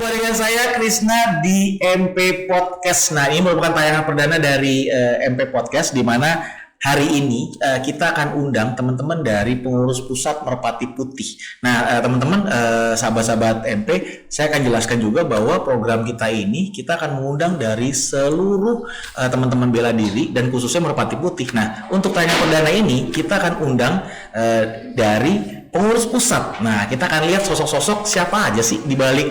Jumpa dengan saya Krisna di MP Podcast. Nah, ini merupakan tayangan perdana dari MP Podcast, di mana hari ini kita akan undang teman-teman dari pengurus pusat Merpati Putih. Nah, teman-teman, sahabat-sahabat MP, saya akan jelaskan juga bahwa program kita ini kita akan mengundang dari seluruh teman-teman bela diri dan khususnya Merpati Putih. Nah, untuk tayangan perdana ini kita akan undang dari pengurus pusat. Nah, kita akan lihat sosok-sosok siapa aja sih di balik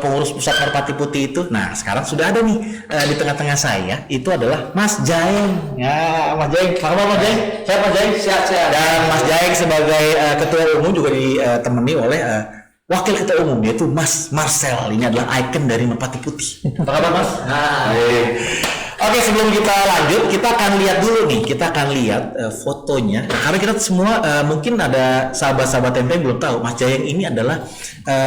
pengurus pusat Merpati Putih itu. Nah, sekarang sudah ada nih di tengah-tengah saya, itu adalah Mas Jaeng. Ya, Mas Jaeng. Selamat Mas Jaeng. Saya Mas Jaeng, sehat-sehat. Dan Mas Jaeng sebagai ketua umum juga ditemani oleh wakil ketua umum, yaitu Mas Marcel. Ini adalah ikon dari Merpati Putih. Apa kabar, Mas? Nah, oke, sebelum kita lanjut, kita akan lihat dulu nih. Kita akan lihat fotonya. Karena kita semua mungkin ada sahabat-sahabat MP yang belum tahu, Mas Jaeng ini adalah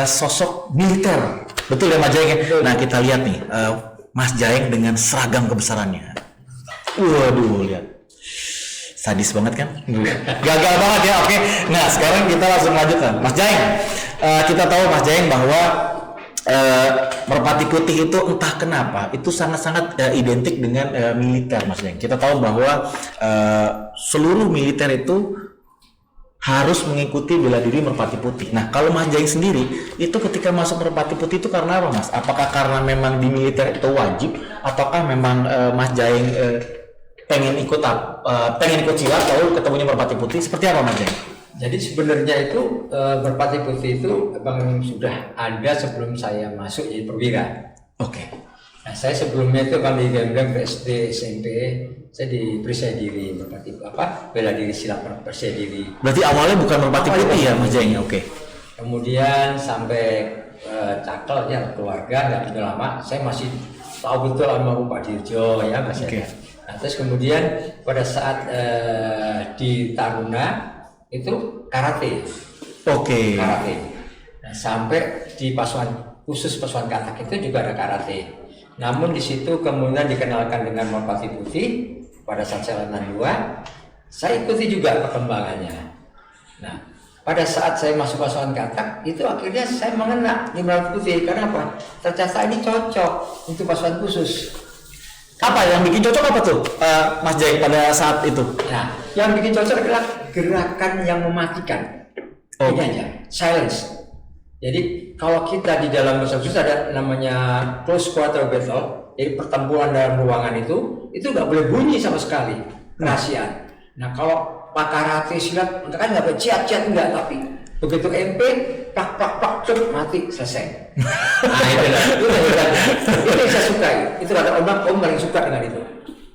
sosok militer. Betul ya Mas Jaeng? Nah, kita lihat nih Mas Jaeng dengan seragam kebesarannya. Waduh, lihat. Sadis banget kan? Gagal banget ya. Oke. Nah, sekarang kita langsung lanjutkan. Mas Jaeng, kita tahu Mas Jaeng bahwa Merpati Putih itu entah kenapa itu sangat-sangat identik dengan militer, Mas Jaeng. Kita tahu bahwa seluruh militer itu harus mengikuti bela diri Merpati Putih. Nah, kalau Mas Jaeng sendiri itu ketika masuk Merpati Putih itu karena apa, Mas? Apakah karena memang di militer itu wajib, ataukah memang Mas Jaeng pengen ikut silat lalu ketemunya Merpati Putih? Seperti apa, Mas Jaeng? Jadi sebenarnya itu Merpati Putih itu memang sudah ada sebelum saya masuk jadi perwira. Oke. Nah, saya sebelumnya itu kami gamblang SD SMP, saya di Persia Diri Merpati bela diri silat Persia Diri. Berarti awalnya bukan Merpati Putih ya, Mas Jaeng? Oke. Kemudian sampai cakal ya keluarga nggak begitu lama, saya masih tahu betul almarhum Pak Dirjo ya Mas. Oke. Nah, terus kemudian pada saat di Taruna itu karate. Oke. Karate. Nah, sampai di khusus pasukan katak itu juga ada karate. Namun di situ kemudian dikenalkan dengan Merpati Putih pada saat saya latihan 2, saya ikuti juga perkembangannya. Nah, pada saat saya masuk pasukan katak itu akhirnya saya mengena di Merpati Putih. Karena apa? Ternyata ini cocok untuk pasukan khusus. Apa yang bikin cocok apa tuh, Mas Jaeng pada saat itu? Nah, yang bikin cocok adalah gerakan yang mematikan. Ini aja, silence. Jadi kalau kita di dalam bahasa khusus ada namanya close quarter battle, jadi pertempuran dalam ruangan itu nggak boleh bunyi sama sekali, kerahasiaan. Nah, kalau Pak karate silat kan nggak boleh ciat-ciat enggak, tapi begitu MP plak mati selesai. Nah, itu yang saya sukai. Itu kata Om paling suka dengan itu.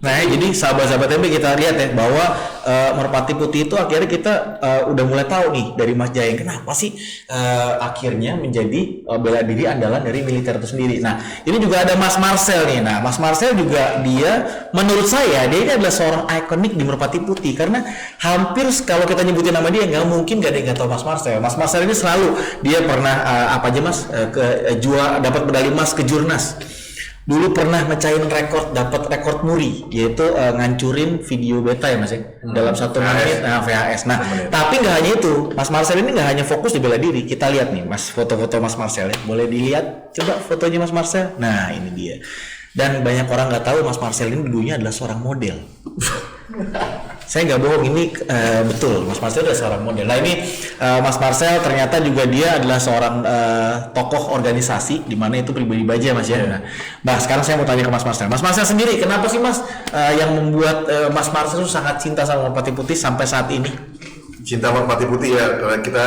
Nah, jadi sahabat-sahabat MP kita lihat ya bahwa Merpati Putih itu akhirnya kita udah mulai tahu nih dari Mas Jaeng kenapa sih akhirnya menjadi bela diri andalan dari militer itu sendiri. Nah, ini juga ada Mas Marcel nih. Nah, Mas Marcel juga dia menurut saya dia ini adalah seorang ikonik di Merpati Putih karena hampir kalau kita nyebutin nama dia nggak mungkin gak ada yang nggak tahu Mas Marcel. Mas Marcel ini selalu dia pernah apa aja Mas dapat medali emas ke Jurnas. Dulu pernah mecahin dapat rekor muri, yaitu ngancurin video beta ya Mas ya, dalam 1 menit VHS. Nah, tapi nggak hanya itu, Mas Marcel ini nggak hanya fokus di bela diri. Kita lihat nih Mas foto-foto Mas Marcel ya, boleh dilihat coba fotonya Mas Marcel. Nah, ini dia. Dan banyak orang nggak tahu Mas Marcel ini dulunya adalah seorang model. Saya nggak bohong, ini betul Mas Marcel adalah seorang model. Nah, ini Mas Marcel ternyata juga dia adalah seorang tokoh organisasi di mana itu pribadi baja Mas ya. Nah, sekarang saya mau tanya ke Mas Marcel. Mas Marcel sendiri kenapa sih Mas yang membuat Mas Marcel itu sangat cinta sama Merpati Putih sampai saat ini? Cinta Merpati Putih ya, karena kita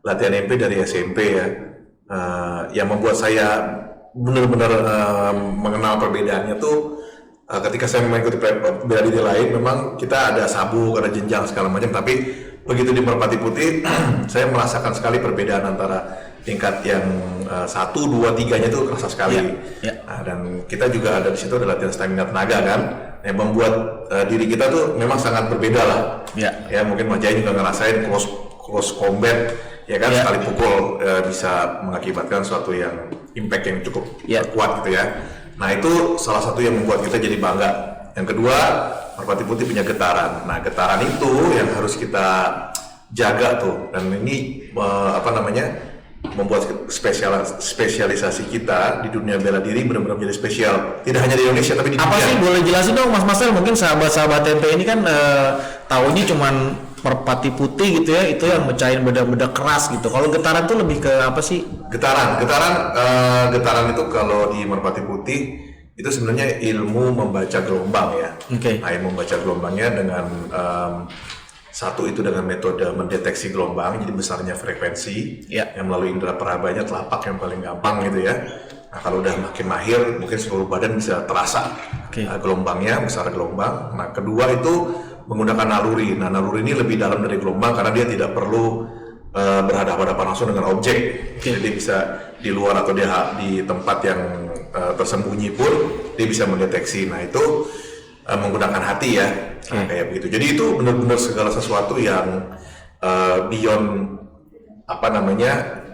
latihan MP dari SMP ya. Yang membuat saya benar-benar mengenal perbedaannya tuh ketika saya mengikuti bela diri lain, memang kita ada sabuk, ada jenjang segala macam, tapi begitu di Merpati Putih saya merasakan sekali perbedaan antara tingkat yang 1, 2, 3-nya itu kerasa sekali. Nah, dan kita juga ada di situ ada latihan stamina tenaga kan, yang membuat diri kita tuh memang sangat berbeda lah. Ya mungkin Mas Jaeng juga ngerasain close combat ya kan, sekali pukul bisa mengakibatkan suatu yang impact yang cukup kuat gitu ya. Nah, itu salah satu yang membuat kita jadi bangga. Yang kedua, Merpati Putih punya getaran. Nah, getaran itu yang harus kita jaga tuh. Dan ini membuat spesialisasi kita di dunia bela diri benar-benar menjadi spesial. Tidak hanya di Indonesia tapi di dunia. Apa sih, boleh jelasin dong Mas Marcel? Mungkin sahabat-sahabat tempe ini kan taunya cuman merpati putih gitu ya, itu yang mecahin beda-beda keras gitu. Kalau getaran tuh lebih ke apa sih? Getaran itu kalau di merpati putih itu sebenarnya ilmu membaca gelombang ya. Oke. Nah, ilmu membaca gelombangnya dengan satu itu dengan metode mendeteksi gelombang, jadi besarnya frekuensi yang melalui indera perabanya, telapak yang paling gampang gitu ya. Nah, kalau udah makin mahir, mungkin seluruh badan bisa terasa gelombangnya, besar gelombang. Nah, kedua itu menggunakan naluri. Nah, naluri ini lebih dalam dari gelombang karena dia tidak perlu berhadapan-hadapan langsung dengan objek. Jadi bisa di luar atau di tempat yang tersembunyi pun dia bisa mendeteksi. Nah, itu menggunakan hati ya. Nah, kayak begitu. Jadi itu benar-benar segala sesuatu yang beyond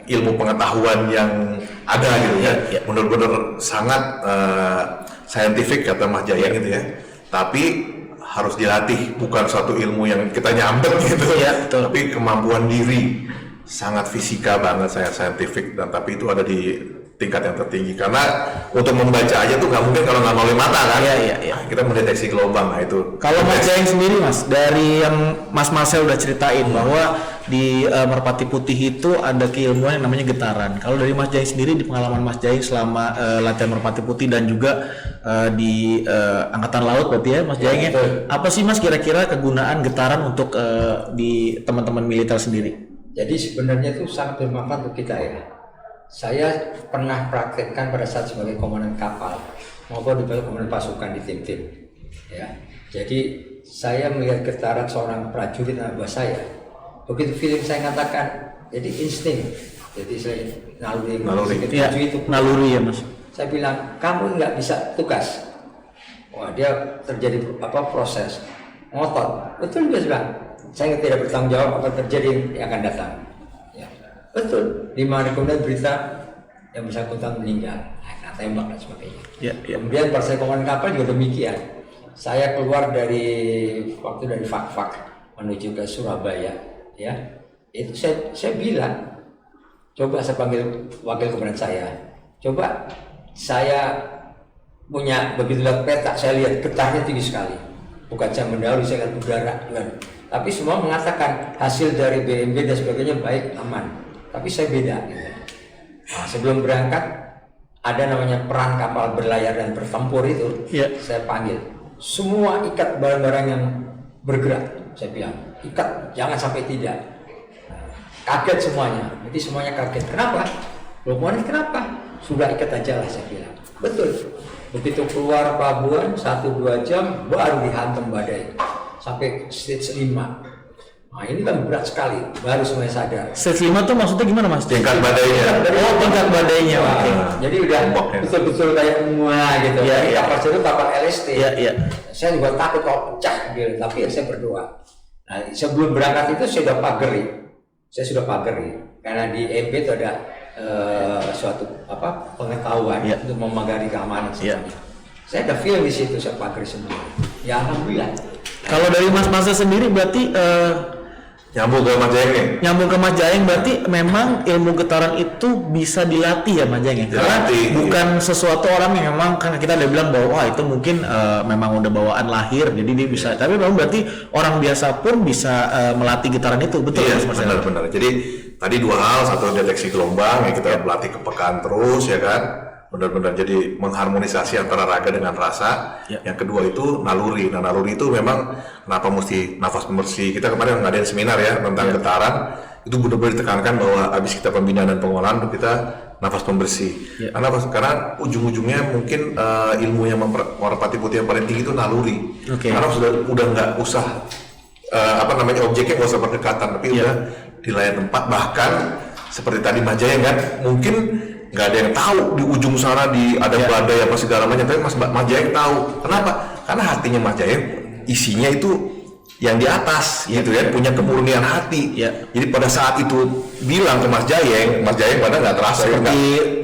ilmu pengetahuan yang ada gitu ya. Benar-benar sangat scientific kata Mas Jayeng gitu ya. Tapi harus dilatih, bukan suatu ilmu yang kita nyambet gitu ya, tapi kemampuan diri, sangat fisika banget, sangat scientific, dan tapi itu ada di tingkat yang tertinggi karena untuk membaca aja tuh nggak mungkin kalau nggak melalui mata kan. Nah, kita mendeteksi gelombang. Nah, itu kalau Mas Jayeng sendiri Mas, dari yang Mas Marcel udah ceritain bahwa di merpati putih itu ada keilmuan yang namanya getaran. Kalau dari Mas Jayeng sendiri, di pengalaman Mas Jayeng selama latihan merpati putih dan juga di angkatan laut berarti ya Mas Jayeng ya, apa sih Mas kira-kira kegunaan getaran untuk di teman-teman militer sendiri? Jadi sebenarnya itu sangat bermanfaat untuk kita ya. Saya pernah praktekkan pada saat sebagai komandan kapal maupun sebagai komandan pasukan di tim-tim ya. Jadi saya melihat getaran seorang prajurit anak buah saya, begitu feeling saya katakan, jadi insting, jadi saya naluri itu naluri ya Mas. Saya bilang kamu nggak bisa tugas. Wah, dia terjadi proses ngotot, betul dia bilang saya tidak bertanggung jawab apa terjadi yang akan datang. Betul, 5 hari kemudian berita yang bersangkutan meninggal, kena tembak dan sebagainya. Kemudian pas saya komandan kapal juga demikian. Saya keluar dari Fak-Fak menuju ke Surabaya, ya. Itu saya bilang, coba saya panggil wakil komandan saya. Coba saya punya begitu lihat peta, saya lihat getahnya tinggi sekali. Bukan saya mendahului, saya lihat udara, tapi semua mengatakan hasil dari BMB dan sebagainya baik, aman. Tapi saya beda gitu. Nah, sebelum berangkat ada namanya peran kapal berlayar dan bertempur itu, saya panggil semua, ikat barang-barang yang bergerak. Saya bilang ikat, jangan sampai tidak. Nah, kaget semuanya, jadi semuanya kaget. Kenapa? Kenapa? Sudah ikat aja lah, saya bilang. Betul. Begitu keluar pelabuhan 1-2 jam baru dihantam badai sampai stage 5. Nah, ini kan berat sekali, baru semuanya sadar. Stage 5 tuh maksudnya gimana Mas? Tingkat badainya. Tingkat badainya. Jadi udah betul-betul kayak gitu. Kapal itu kapal LST. Saya juga takut kalau pecah gitu, tapi saya berdoa. Nah, sebelum berangkat itu saya sudah pageri. Karena di MP itu ada suatu pengetahuan untuk memagari keamanan semuanya. Saya ada feel di situ, saya pageri sendiri. Ya alhamdulillah. Kalau dari Mas Marcel sendiri berarti nyambung ke Mas Jayeng. Nyambung ke Mas Jayeng berarti memang ilmu getaran itu bisa dilatih ya Mas Jayeng. Karena bukan sesuatu orang yang memang, kan kita udah bilang bahwa itu mungkin memang udah bawaan lahir jadi dia bisa. Tapi memang berarti orang biasa pun bisa melatih getaran itu, betul ya Mas Marcel? Benar. Jadi tadi 2 hal, satu deteksi gelombang yang kita berlatih kepekaan terus ya kan. Benar-benar jadi mengharmonisasi antara raga dengan rasa. Yang kedua itu naluri. Nah, naluri itu memang kenapa mesti nafas pembersih. Kita kemarin ngadain seminar ya tentang getaran. Itu benar-benar ditekankan bahwa habis kita pembinaan dan pengolahan kita nafas pembersih. Karena ujung-ujungnya mungkin ilmu yang merpati putih yang paling tinggi itu naluri. Karena udah nggak usah objeknya nggak usah berdekatan, tapi udah di layar tempat. Bahkan seperti tadi Mas Jayeng kan, mungkin nggak ada yang tahu di ujung sana ada badai apa segala macam, tapi Mas Jayeng tahu. Kenapa? Karena hatinya Mas Jayeng isinya itu yang di atas gitu ya, punya kemurnian hati. Jadi pada saat itu bilang ke Mas Jayeng pada nggak terasa seperti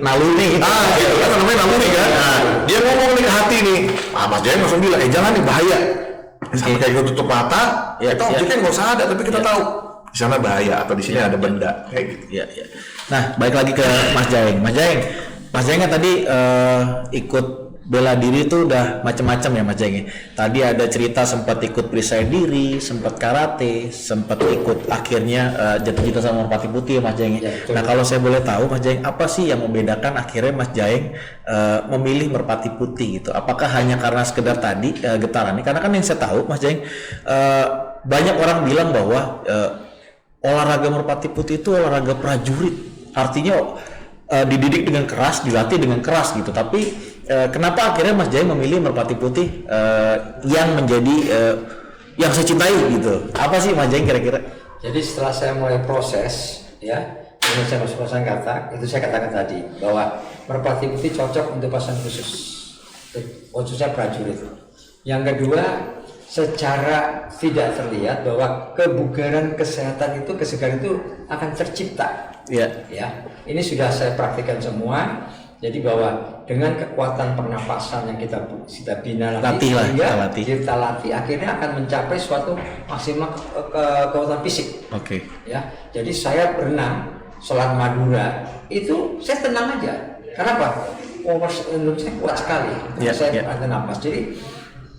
naluri gitu. Gitu kan namanya naluri kan. Nah, dia ngomong nih ke hati nih. Mas Jayeng langsung bilang, jangan nih bahaya. Sampai kayak gitu tutup mata, itu objeknya nggak usah ada, tapi kita tahu di sana bahaya atau di sini ada benda kayak gitu. Iya, iya. Nah, balik lagi ke Mas Jaeng. Mas Jaeng kan tadi ikut bela diri itu udah macam-macam ya Mas Jaeng. Tadi ada cerita sempat ikut perisai diri, sempat karate, sempat ikut akhirnya jatuh cinta sama merpati putih ya Mas Jaeng. Ya, nah, kalau saya boleh tahu Mas Jaeng, apa sih yang membedakan akhirnya Mas Jaeng memilih merpati putih gitu? Apakah hanya karena sekedar tadi getarannya? Karena kan yang saya tahu Mas Jaeng, banyak orang bilang bahwa olahraga merpati putih itu olahraga prajurit. Artinya dididik dengan keras, dilatih dengan keras gitu. Tapi kenapa akhirnya Mas Jaeng memilih merpati putih yang menjadi yang saya cintai gitu? Apa sih Mas Jaeng kira-kira? Jadi setelah saya mulai proses, ya, dengan saya masuk pasang kata, itu saya katakan tadi bahwa merpati putih cocok untuk pasang khususnya prajurit. Yang kedua, secara tidak terlihat bahwa kebugaran, kesehatan itu, kesegaran itu akan tercipta. Iya. Ya, ini sudah saya praktikkan semua. Jadi bahwa dengan kekuatan pernapasan yang kita bina kita latih, akhirnya akan mencapai suatu maksimal kekuatan fisik. Oke. Ya, jadi saya berenang Selat Madura itu saya tenang aja. Kenapa? Power saya kuat sekali. Saya ada napas. Jadi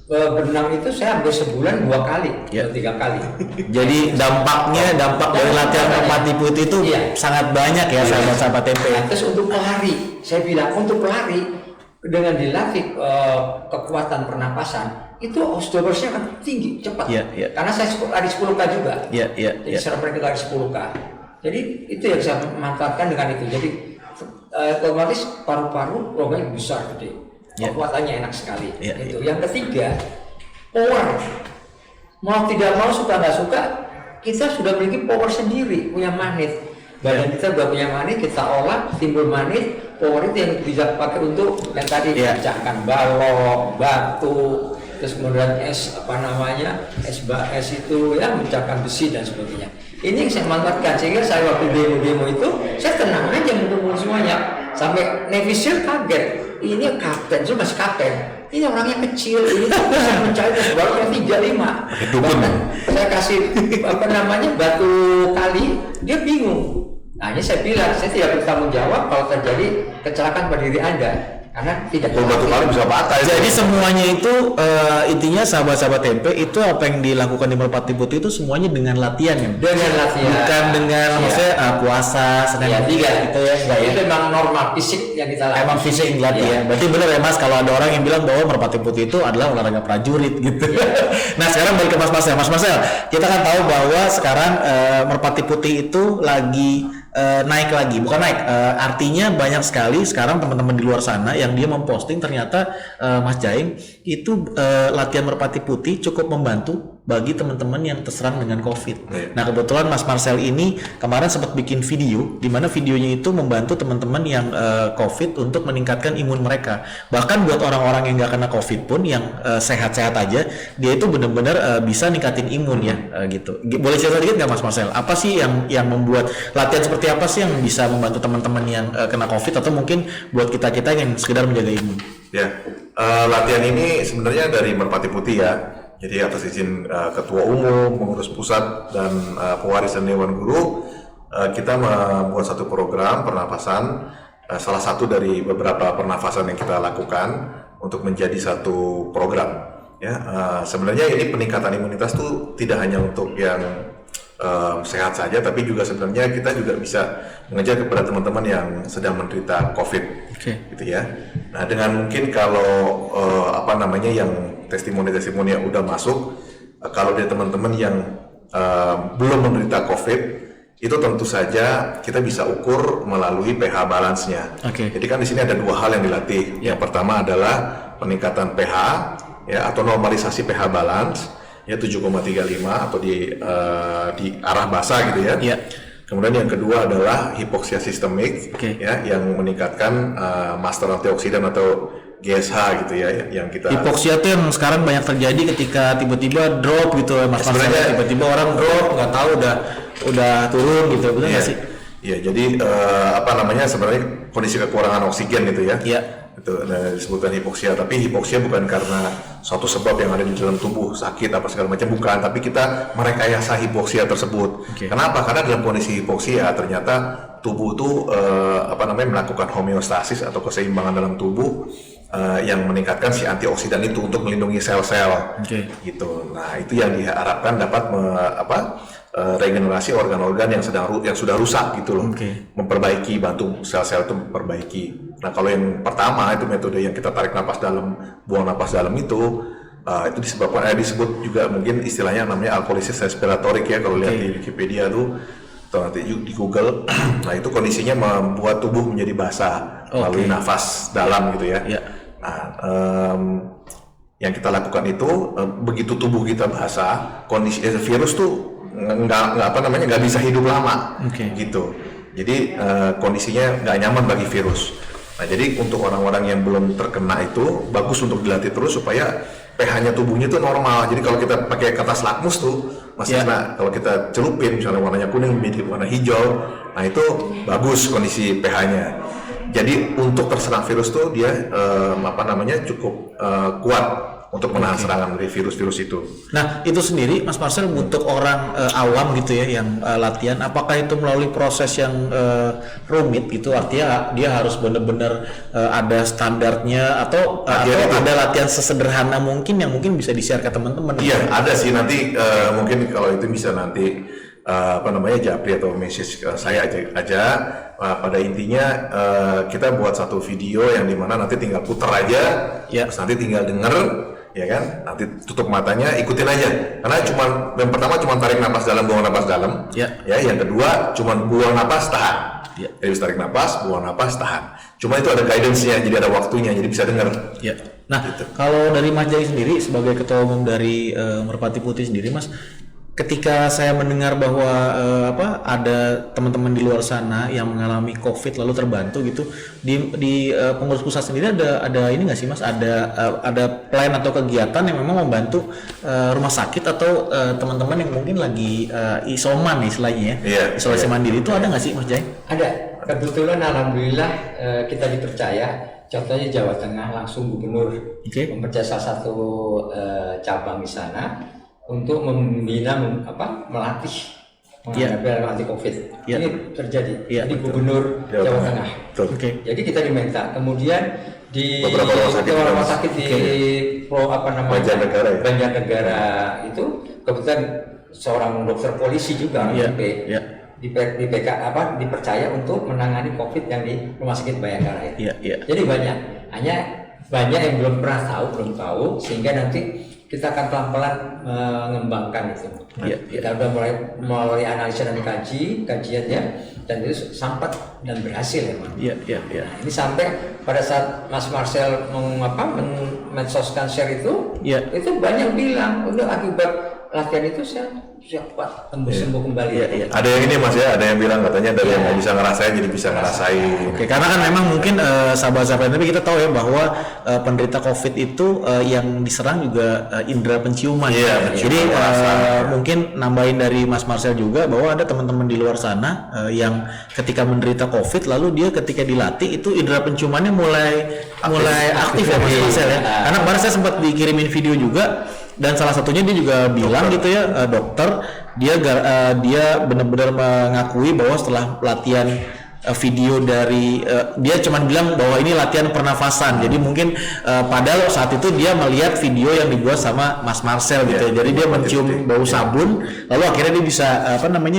berenang itu saya hampir sebulan 2 kali atau 3 kali. Jadi dampak dari latihan merpati putih itu sangat banyak ya sahabat-sahabat tempe. Nah, terus untuk pelari, saya bilang untuk pelari dengan dilatih kekuatan pernapasan itu osteoporosnya akan tinggi cepat. Karena saya lari 10K juga. Jadi secara mereka lari 10K. Jadi itu yang saya manfaatkan dengan itu. Jadi otomatis paru-paru logam besar gede. Kekuatannya enak sekali. Itu. Yang ketiga, power. Mau tidak mau, suka nggak suka, kita sudah memiliki power sendiri, punya magnet. Badan kita sudah punya magnet, kita olah, timbul magnet. Power itu yang bisa pakai untuk yang tadi pecahkan balok, batu, terus kemudian es itu ya memecahkan besi dan sebagainya. Ini yang saya manfaatkan sehingga saya waktu demo itu saya tenang aja menunggu semuanya sampai Nevisir kaget. Ini kapten, itu masih kapten. Ini orangnya kecil, ini bisa mencari baru 35. Bahkan saya kasih batu kali, dia bingung. Nah ini saya bilang, saya tidak bertanggung jawab kalau terjadi kecelakaan pada diri Anda. Karena tidak batu kali bisa patah. Jadi semuanya itu intinya sahabat-sahabat tempe itu apa yang dilakukan di merpati putih itu semuanya dengan latihan ya. Dengan latihan. Bukan dengan maksudnya puasa, Senin gitu ya. Itu memang normal fisik yang kita latih. Emang fisik yang dilatih ya. Berarti benar ya Mas kalau ada orang yang bilang bahwa merpati putih itu adalah olahraga prajurit gitu. Nah sekarang balik ke Mas Marcel. Mas Marcel, kita kan tahu bahwa sekarang merpati putih itu lagi naik lagi, bukan naik, artinya banyak sekali sekarang teman-teman di luar sana yang dia memposting ternyata Mas Jaeng itu latihan merpati putih cukup membantu bagi teman-teman yang terserang dengan COVID. Nah kebetulan Mas Marcel ini kemarin sempat bikin video, di mana videonya itu membantu teman-teman yang COVID untuk meningkatkan imun mereka. Bahkan buat orang-orang yang nggak kena COVID pun, yang sehat-sehat aja, dia itu benar-benar bisa ningkatin imun ya, gitu. Boleh cerita dikit nggak Mas Marcel? Apa sih yang membuat latihan seperti apa sih yang bisa membantu teman-teman yang kena COVID atau mungkin buat kita-kita yang sekedar menjaga imun? Ya, latihan ini sebenarnya dari merpati putih ya. Jadi atas izin Ketua Umum, Pengurus Pusat, dan Pewarisan Dewan Guru, kita membuat satu program pernapasan, salah satu dari beberapa pernafasan yang kita lakukan untuk menjadi satu program. Ya, sebenarnya ini peningkatan imunitas tuh tidak hanya untuk yang sehat saja, tapi juga sebenarnya kita juga bisa mengejar kepada teman-teman yang sedang menderita COVID, gitu ya. Nah, dengan mungkin kalau yang testimoni yang udah masuk, kalau dari teman-teman yang belum menderita COVID, itu tentu saja kita bisa ukur melalui pH balance-nya. Jadi kan di sini ada 2 hal yang dilatih. Yang pertama adalah peningkatan pH, ya, atau normalisasi pH balance. Ya 7,35 atau di arah basah gitu ya. Kemudian yang kedua adalah hipoksia sistemik, ya, yang meningkatkan master antioksidan atau GSH gitu ya, yang kita. Hipoksia itu yang sekarang banyak terjadi ketika tiba-tiba drop gitu ya Mas. Sebenarnya tiba-tiba orang drop nggak tahu udah turun gitu, betul nggak sih? Iya, jadi sebenarnya kondisi kekurangan oksigen gitu ya. Itu disebutkan hipoksia, tapi hipoksia bukan karena suatu sebab yang ada di dalam tubuh sakit apa segala macam, bukan, tapi kita merekayasa hipoksia tersebut. Kenapa? Karena dalam kondisi hipoksia ternyata tubuh itu melakukan homeostasis atau keseimbangan dalam tubuh yang meningkatkan si antioksidan itu untuk melindungi sel-sel gitu. Nah, itu yang diharapkan dapat regenerasi organ-organ yang sudah rusak gitu loh. Memperbaiki, bantu sel-sel itu memperbaiki. Nah, kalau yang pertama itu metode yang kita tarik napas dalam, buang napas dalam itu disebut juga mungkin istilahnya namanya alkolisis respiratorik ya, kalau lihat di Wikipedia tuh atau nanti di Google. Nah, itu kondisinya membuat tubuh menjadi basah melalui nafas dalam gitu ya. Nah, yang kita lakukan itu begitu tubuh kita basah, kondisi virus tuh nggak bisa hidup lama gitu. Jadi kondisinya nggak nyaman bagi virus. Nah, jadi untuk orang-orang yang belum terkena itu bagus untuk dilatih terus supaya pH-nya tubuhnya itu normal. Jadi kalau kita pakai kertas lakmus tuh, Mas Isna, kalau kita celupin misalnya warnanya kuning menjadi warna hijau, nah itu bagus kondisi pH-nya. Jadi untuk terserang virus tuh dia cukup kuat untuk menahan serangan dari virus-virus itu. Nah, itu sendiri Mas Marcel untuk orang awam gitu ya yang latihan, apakah itu melalui proses yang rumit gitu, artinya dia harus benar-benar ada standarnya atau ada latihan sesederhana mungkin yang mungkin bisa di-share ke teman-teman? Iya, ada sih, nanti mungkin kalau itu bisa nanti Japri atau message saya aja. Pada intinya kita buat satu video yang dimana nanti tinggal putar aja, terus nanti tinggal denger, ya kan, nanti tutup matanya, ikutin aja, karena yang pertama cuma tarik napas dalam, buang napas dalam, yang kedua cuma buang napas tahan, jadi bisa tarik napas, buang napas tahan, cuma itu ada guidance-nya, jadi ada waktunya, jadi bisa denger. Nah, kalau dari Mas Jai sendiri sebagai ketua umum dari Merpati Putih sendiri, Mas, ketika saya mendengar bahwa ada teman-teman di luar sana yang mengalami COVID lalu terbantu gitu, di pengurus pusat sendiri ada ini nggak sih Mas, ada plan atau kegiatan yang memang membantu rumah sakit atau teman-teman yang mungkin lagi isoman istilahnya isolasi mandiri, itu ada nggak sih Mas Jai? Ada, kebetulan alhamdulillah kita dipercaya. Contohnya Jawa Tengah, langsung gubernur mempercaya salah satu cabang di sana untuk membina, melatih menghadapi anti COVID. Ini terjadi di Gubernur Jawa Tengah. Jadi kita diminta. Kemudian di beberapa rumah sakit di Banjarnegara itu kebetulan seorang dokter polisi juga dipercaya untuk menangani COVID yang di Rumah Sakit Bayangkara itu. Jadi banyak yang belum tahu sehingga nanti kita akan pelan-pelan mengembangkan itu. Kita sudah mulai analisa dan kajiannya, dan itu sampai dan berhasil memang. Nah, ini sampai pada saat Mas Marcel mensoskan share itu banyak bilang, udah akibat latihan itu saya kuat sembuh kembali. Ada yang ini Mas ya, ada yang bilang katanya dari yang nggak bisa ngerasain jadi bisa ngerasain. Karena kan memang mungkin sahabat-sahabat, tapi kita tahu ya bahwa penderita COVID itu yang diserang juga indera penciuman. Jadi mungkin nambahin dari Mas Marcel juga bahwa ada teman-teman di luar sana yang ketika menderita COVID lalu dia ketika dilatih itu indera penciumannya mulai aktif ya Mas Marcel ya. Karena kemarin saya sempat dikirimin video juga. Dan salah satunya dia juga bilang gitu ya, dokter, dia benar-benar mengakui bahwa setelah latihan video dari dia cuman bilang bahwa ini latihan pernafasan. Jadi mungkin padahal saat itu dia melihat video yang dibuat sama Mas Marcel gitu. Jadi dia mencium bau sabun, lalu akhirnya dia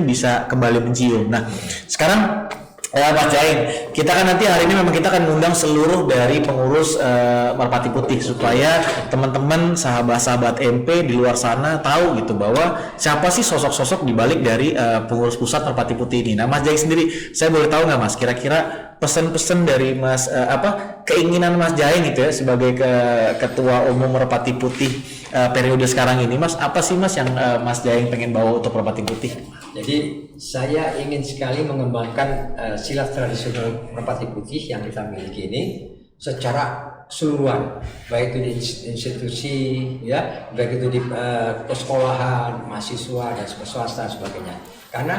bisa kembali mencium. Nah, sekarang Mas Jain, kita kan nanti hari ini memang kita akan mengundang seluruh dari pengurus Merpati Putih supaya teman-teman sahabat-sahabat MP di luar sana tahu gitu bahwa siapa sih sosok-sosok di balik dari pengurus pusat Merpati Putih ini. Nah, Mas Jain sendiri, saya boleh tahu nggak Mas, kira-kira pesan-pesan dari Mas keinginan Mas Jain gitu ya sebagai ketua umum Merpati Putih periode sekarang ini, Mas, apa sih Mas yang Mas Jain pengen bawa untuk Merpati Putih? Jadi saya ingin sekali mengembangkan silat tradisional Merpati Putih yang kita miliki ini secara keseluruhan, baik itu di institusi ya, baik itu di persekolahan, mahasiswa dan swasta dan sebagainya. Karena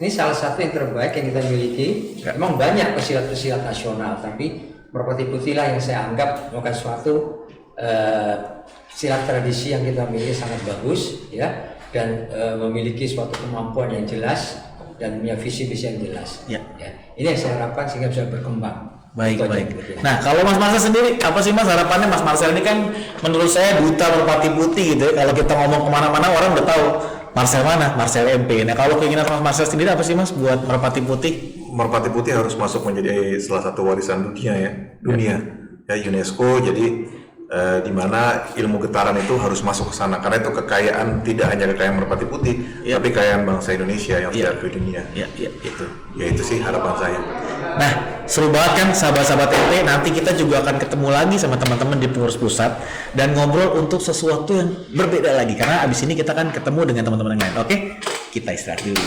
ini salah satu yang terbaik yang kita miliki. Memang banyak pesilat-pesilat nasional, tapi Merpati Putih lah yang saya anggap bukan suatu silat tradisi yang kita miliki sangat bagus ya, dan memiliki suatu kemampuan yang jelas dan punya visi-visi yang jelas. Ya. Ini yang saya harapkan sehingga bisa berkembang. Baik, Itu aja baik. sebetulnya. Nah, kalau Mas Marcel sendiri, apa sih Mas harapannya? Mas Marcel ini kan menurut saya duta merpati putih gitu ya. Kalau kita ngomong kemana-mana orang udah tahu Marcel mana, Marcel MP. Nah, kalau keinginan Mas Marcel sendiri apa sih Mas buat merpati putih? Merpati putih harus masuk menjadi salah satu warisan dunia ya UNESCO. Jadi di mana ilmu getaran itu harus masuk ke sana, karena itu kekayaan, tidak hanya kekayaan merpati putih, tapi kekayaan bangsa Indonesia yang diakui dunia. Itu sih harapan saya. Nah, seru banget kan sahabat-sahabat MP. Nanti kita juga akan ketemu lagi sama teman-teman di pengurus pusat dan ngobrol untuk sesuatu yang berbeda lagi, karena abis ini kita akan ketemu dengan teman-teman yang lain. Oke, kita istirahat dulu.